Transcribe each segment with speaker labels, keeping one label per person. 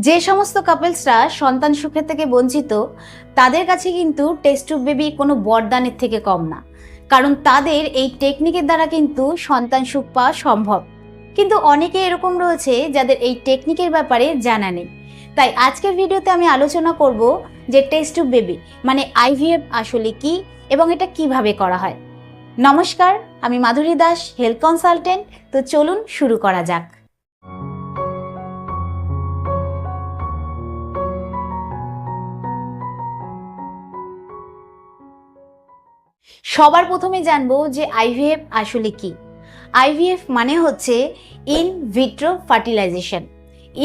Speaker 1: যে সমস্ত কাপলসরা সন্তান সুখের থেকে বঞ্চিত তাদের কাছে কিন্তু টেস্ট টিউব বেবি কোনো বরদানের থেকে কম না। কারণ তাদের এই টেকনিকের দ্বারা কিন্তু সন্তান সুখ পাওয়া সম্ভব। কিন্তু অনেকে এরকম রয়েছে যাদের এই টেকনিকের ব্যাপারে জানা নেই। তাই আজকের ভিডিওতে আমি আলোচনা করব যে টেস্ট টিউব বেবি মানে আইভিএফ আসলে কি এবং এটা কিভাবে করা হয়। নমস্কার, আমি মাধুরী দাস, হেলথ কনসালটেন্ট। তো চলুন শুরু করা যাক। সবার প্রথমে জানবো যে আইভিএফ আসলে কি। আইভিএফ মানে হচ্ছে ইন ভিট্রো ফার্টিলাইজেশন।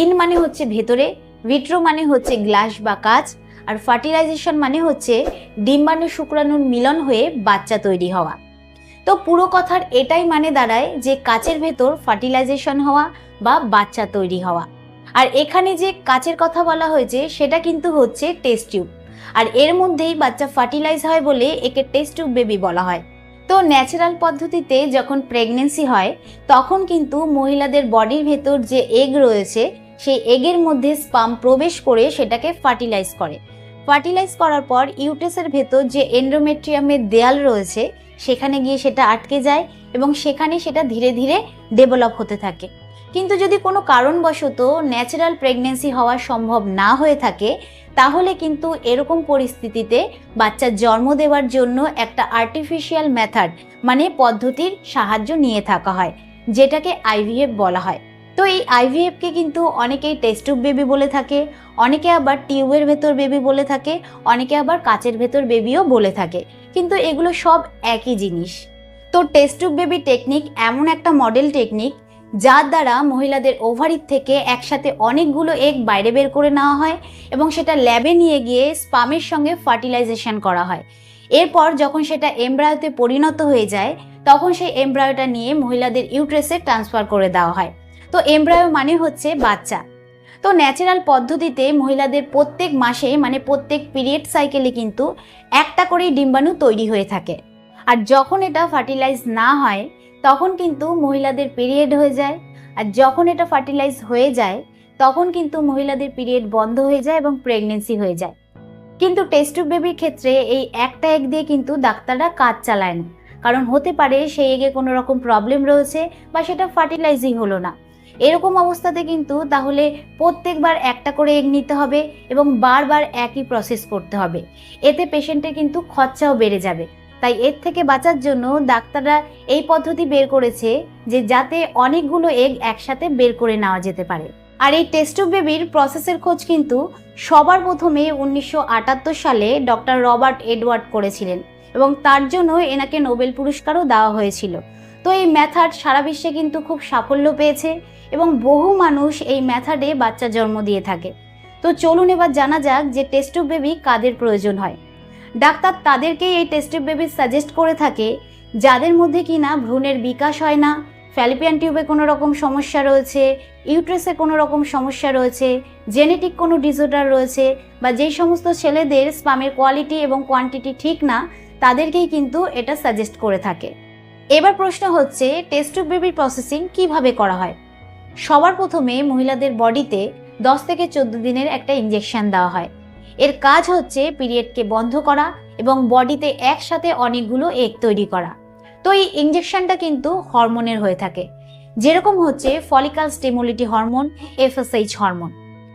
Speaker 1: ইন মানে হচ্ছে ভেতরে, ভিট্রো মানে হচ্ছে গ্লাস বা কাঁচ, আর ফার্টিলাইজেশন মানে হচ্ছে ডিম্বাণু শুক্রাণুর মিলন হয়ে বাচ্চা তৈরি হওয়া। তো পুরো কথার এটাই মানে দাঁড়ায় যে কাচের ভেতর ফার্টিলাইজেশন হওয়া বা বাচ্চা তৈরি হওয়া। আর এখানে যে কাচের কথা বলা হয়েছে সেটা কিন্তু হচ্ছে টেস্ট টিউব, আর এর মধ্যেই বাচ্চা ফার্টিলাইজ হয় বলে একে টেস্ট টিউব বেবি বলা হয়। তো ন্যাচারাল পদ্ধতিতে যখন প্রেগনেন্সি হয় তখন কিন্তু মহিলাদের বডির ভেতর যে এগ রয়েছে সেই এগের মধ্যে স্পাম প্রবেশ করে সেটাকে ফার্টিলাইজ করে। ফার্টিলাইজ করার পর ইউটেসের ভেতর যে এন্ডোমেট্রিয়ামের দেয়াল রয়েছে সেখানে গিয়ে সেটা আটকে যায় এবং সেখানে সেটা ধীরে ধীরে ডেভেলপ হতে থাকে। কিন্তু যদি কোনো কারণবশত ন্যাচারাল প্রেগনেন্সি হওয়া সম্ভব না হয়ে থাকে তাহলে কিন্তু এরকম পরিস্থিতিতে বাচ্চার জন্ম দেওয়ার জন্য একটা আর্টিফিশিয়াল মেথড মানে পদ্ধতির সাহায্য নিয়ে থাকা হয়, যেটাকে আইভিএফ বলা হয়। তো এই আইভিএফকে কিন্তু অনেকেই টেস্ট টিউব বেবি বলে থাকে, অনেকে আবার টিউবের ভেতর বেবি বলে থাকে, অনেকে আবার কাচের ভেতর বেবিও বলে থাকে, কিন্তু এগুলো সব একই জিনিস। তো টেস্ট টিউব বেবি টেকনিক এমন একটা মডেল টেকনিক যার দ্বারা মহিলাদের ওভারির থেকে একসাথে অনেকগুলো এগ বাইরে বের করে নেওয়া হয় এবং সেটা ল্যাবে নিয়ে গিয়ে স্পামের সঙ্গে ফার্টিলাইজেশন করা হয়। এরপর যখন সেটা এমব্রায়োতে পরিণত হয়ে যায় তখন সেই এমব্রায়োটা নিয়ে মহিলাদের ইউট্রেসে ট্রান্সফার করে দেওয়া হয়। তো এমব্রায়ো মানে হচ্ছে বাচ্চা। তো ন্যাচারাল পদ্ধতিতে মহিলাদের প্রত্যেক মাসে মানে প্রত্যেক পিরিয়ড সাইকেলে কিন্তু একটা করেই ডিম্বাণু তৈরি হয়ে থাকে। আর যখন এটা ফার্টিলাইজ না হয় তখন কিন্তু মহিলাদের পিরিয়ড হয়ে যায়, আর যখন এটা ফার্টিলাইজ হয়ে যায় তখন কিন্তু মহিলাদের পিরিয়ড বন্ধ হয়ে যায় এবং প্রেগনেন্সি হয়ে যায়। কিন্তু টেস্ট টিউব বেবির ক্ষেত্রে এই একটা এগ দিয়ে কিন্তু ডাক্তাররা কাজ চালায় না, কারণ হতে পারে সেই এগে কোনো রকম প্রবলেম রয়েছে বা সেটা ফার্টিলাইজই হলো না। এরকম অবস্থাতে কিন্তু তাহলে প্রত্যেকবার একটা করে এগ নিতে হবে এবং বারবার একই প্রসেস করতে হবে। এতে পেশেন্টের কিন্তু খরচাও বেড়ে যাবে। তাই এর থেকে বাঁচার জন্য ডাক্তাররা এই পদ্ধতি বের করেছে যে যাতে অনেকগুলো এগ একসাথে বের করে নেওয়া যেতে পারে। আর এই টেস্ট টিউব বেবির প্রসেসের খোঁজ কিন্তু সবার প্রথমে 1978 সালে ডক্টর রবার্ট এডওয়ার্ড করেছিলেন এবং তার জন্য এনাকে নোবেল পুরস্কারও দেওয়া হয়েছিল। তো এই মেথড সারা বিশ্বে কিন্তু খুব সাফল্য পেয়েছে এবং বহু মানুষ এই মেথডে বাচ্চা জন্ম দিয়ে থাকে। তো চলুন এবার জানা যাক যে টেস্ট টিউব বেবি কাদের প্রয়োজন হয়। ডাক্তার তাদেরকেই এই টেস্ট টিউব বেবি সাজেস্ট করে থাকে যাদের মধ্যে কিনা ভ্রূণের বিকাশ হয় না, ফ্যালোপিয়ান টিউবে কোনো রকম সমস্যা রয়েছে, ইউট্রেসে কোনো রকম সমস্যা রয়েছে, জেনেটিক কোনো ডিসঅর্ডার রয়েছে, বা যেই সমস্ত ছেলেদের স্পামের কোয়ালিটি এবং কোয়ান্টিটি ঠিক না তাদেরকেই কিন্তু এটা সাজেস্ট করে থাকে। এবার প্রশ্ন হচ্ছে টেস্ট টিউব বেবির প্রসেসিং কিভাবে করা হয়। সবার প্রথমে মহিলাদের বডিতে 10 থেকে 14 দিনের একটা ইঞ্জেকশন দেওয়া হয়। এর কাজ হচ্ছে পিরিয়ডকে বন্ধ করা এবং বডিতে একসাথে অনেকগুলো এগ তৈরি করা। তো এই ইঞ্জেকশনটা কিন্তু হরমোনের হয়ে থাকে, যেরকম হচ্ছে follicle stimulating hormone, FSH hormone.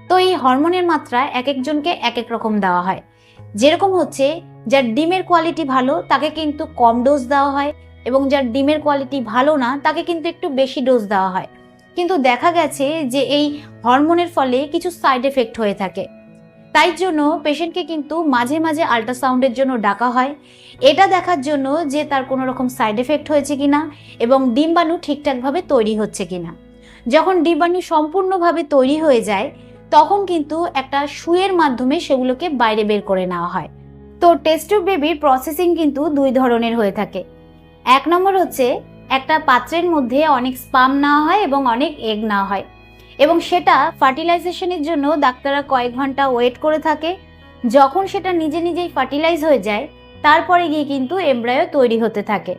Speaker 1: তো এই হরমোনের মাত্রা এক একজনকে এক এক রকম দেওয়া হয়। যেরকম হচ্ছে যার ডিমের কোয়ালিটি ভালো তাকে কিন্তু কম ডোজ দেওয়া হয় এবং যার ডিমের কোয়ালিটি ভালো না তাকে কিন্তু একটু বেশি ডোজ দেওয়া হয়। কিন্তু দেখা গেছে যে এই হরমোনের ফলে কিছু সাইড এফেক্ট হয়ে থাকে, তাই জন্য পেশেন্টকে কিন্তু মাঝে মাঝে আল্ট্রাসাউন্ডের জন্য ডাকা হয়, এটা দেখার জন্য যে তার কোনো রকম সাইড এফেক্ট হয়েছে কিনা এবং ডিম্বাণু ঠিকঠাকভাবে তৈরি হচ্ছে কিনা। যখন ডিম্বাণু সম্পূর্ণভাবে তৈরি হয়ে যায় তখন কিন্তু একটা সুইয়ের মাধ্যমে সেগুলোকে বাইরে বের করে নেওয়া হয়। তো টেস্ট টিউব বেবির প্রসেসিং কিন্তু দুই ধরনের হয়ে থাকে। এক নম্বর হচ্ছে একটা পাত্রের মধ্যে অনেক স্পাম নেওয়া হয় এবং অনেক এগ নেওয়া হয় এবং সেটা ফার্টিলাইজেশনের জন্য ডাক্তাররা কয়েক ঘন্টা ওয়েট করে থাকে। যখন সেটা নিজে নিজেই ফার্টিলাইজ হয়ে যায় তারপরে গিয়ে কিন্তু এমব্রায়ো তৈরি হতে থাকে।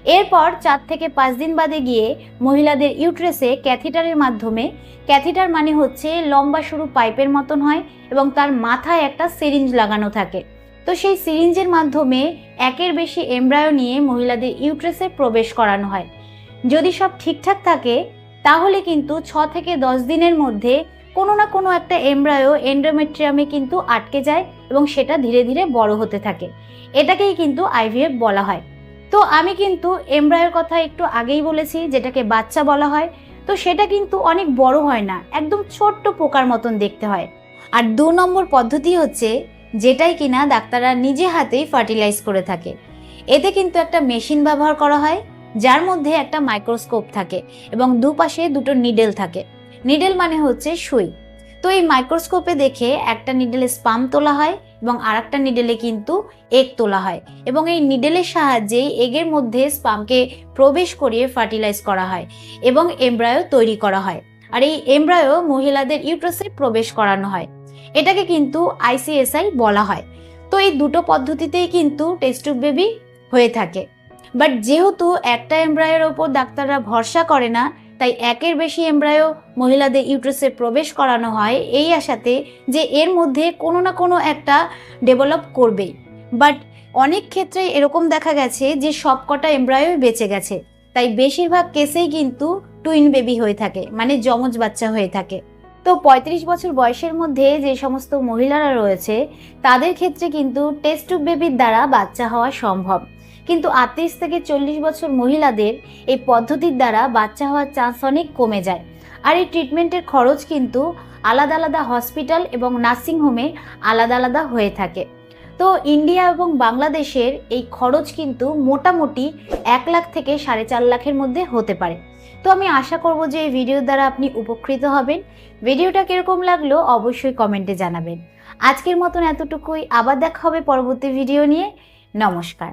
Speaker 1: এরপর 4 থেকে 5 দিন বাদে গিয়ে মহিলাদের ইউট্রেসে ক্যাথিটারের মাধ্যমে, ক্যাথিটার মানে হচ্ছে লম্বা সরু পাইপের মতন হয় এবং তার মাথায় একটা সিরিঞ্জ লাগানো থাকে। তো সেই সিরিঞ্জের মাধ্যমে একের বেশি এমব্রায়ো নিয়ে মহিলাদের ইউট্রেসে প্রবেশ করানো হয়। যদি সব ঠিকঠাক থাকে তাহলে কিন্তু 6 থেকে 10 দিনের মধ্যে কোনো না কোনো একটা এমব্রায়ো এন্ডোমেট্রিয়ামে কিন্তু আটকে যায় এবং সেটা ধীরে ধীরে বড় হতে থাকে। এটাকেই কিন্তু আইভিএফ বলা হয়। তো আমি কিন্তু এমব্রায়োর কথা একটু আগেই বলেছি, যেটাকে বাচ্চা বলা হয়। তো সেটা কিন্তু অনেক বড় হয় না, একদম ছোট্ট পোকার মতন দেখতে হয়। আর 2 নম্বর পদ্ধতি হচ্ছে যেটাই কিনা ডাক্তাররা নিজে হাতেই ফার্টিলাইজ করে থাকে। এতে কিন্তু একটা মেশিন ব্যবহার করা হয় যার মধ্যে একটা মাইক্রোস্কোপ থাকে এবং দুপাশে দুটো নিডেল থাকে। নিডেল মানে হচ্ছে সুই। তো এই মাইক্রোস্কোপে দেখে একটা নিডেলে স্পাম তোলা হয় এবং আরেকটা নিডেলে কিন্তু এগ তোলা হয় এবং এই নিডেলের সাহায্যেই এগের মধ্যে স্পামকে প্রবেশ করিয়ে ফার্টিলাইজ করা হয় এবং এমব্রায়ো তৈরি করা হয়। আর এই এমব্রায়ো মহিলাদের ইউট্রাসে প্রবেশ করানো হয়। এটাকে কিন্তু আইসিএসআই বলা হয়। তো এই দুটো পদ্ধতিতেই কিন্তু টেস্ট টিউব বেবি হয়ে থাকে। বাট যেহেতু একটা এমব্রায়োর ওপর ডাক্তাররা ভরসা করে না, তাই একের বেশি এমব্রায়ো মহিলাদের ইউট্রাসে প্রবেশ করানো হয় এই আশাতে যে এর মধ্যে কোনো না কোনো একটা ডেভেলপ করবেই। বাট অনেক ক্ষেত্রে এরকম দেখা গেছে যে সবকটা এমব্রায়োই বেঁচে গেছে। তাই বেশিরভাগ কেসেই কিন্তু টুইন বেবি হয়ে থাকে, মানে যমজ বাচ্চা হয়ে থাকে। তো 35 বছর বয়সের মধ্যে যে সমস্ত মহিলারা রয়েছে তাদের ক্ষেত্রে কিন্তু টেস্ট টিউব বেবির দ্বারা বাচ্চা হওয়া সম্ভব। কিন্তু 38 থেকে 40 বছর মহিলাদের এই পদ্ধতির দ্বারা বাচ্চা হওয়ার চান্স অনেক কমে যায়। আর এই ট্রিটমেন্টের খরচ কিন্তু আলাদা আলাদা হসপিটাল এবং নার্সিংহোমে আলাদা আলাদা হয়ে থাকে। তো ইন্ডিয়া এবং বাংলাদেশের এই খরচ কিন্তু মোটামুটি 1 লাখ থেকে 4.5 লাখের মধ্যে হতে পারে। তো আমি আশা করব যে এই ভিডিওর দ্বারা আপনি উপকৃত হবেন। ভিডিওটা কিরকম লাগলো অবশ্যই কমেন্টে জানাবেন। আজকের মতন এতটুকুই, আবার দেখা হবে পরবর্তী ভিডিও নিয়ে। নমস্কার।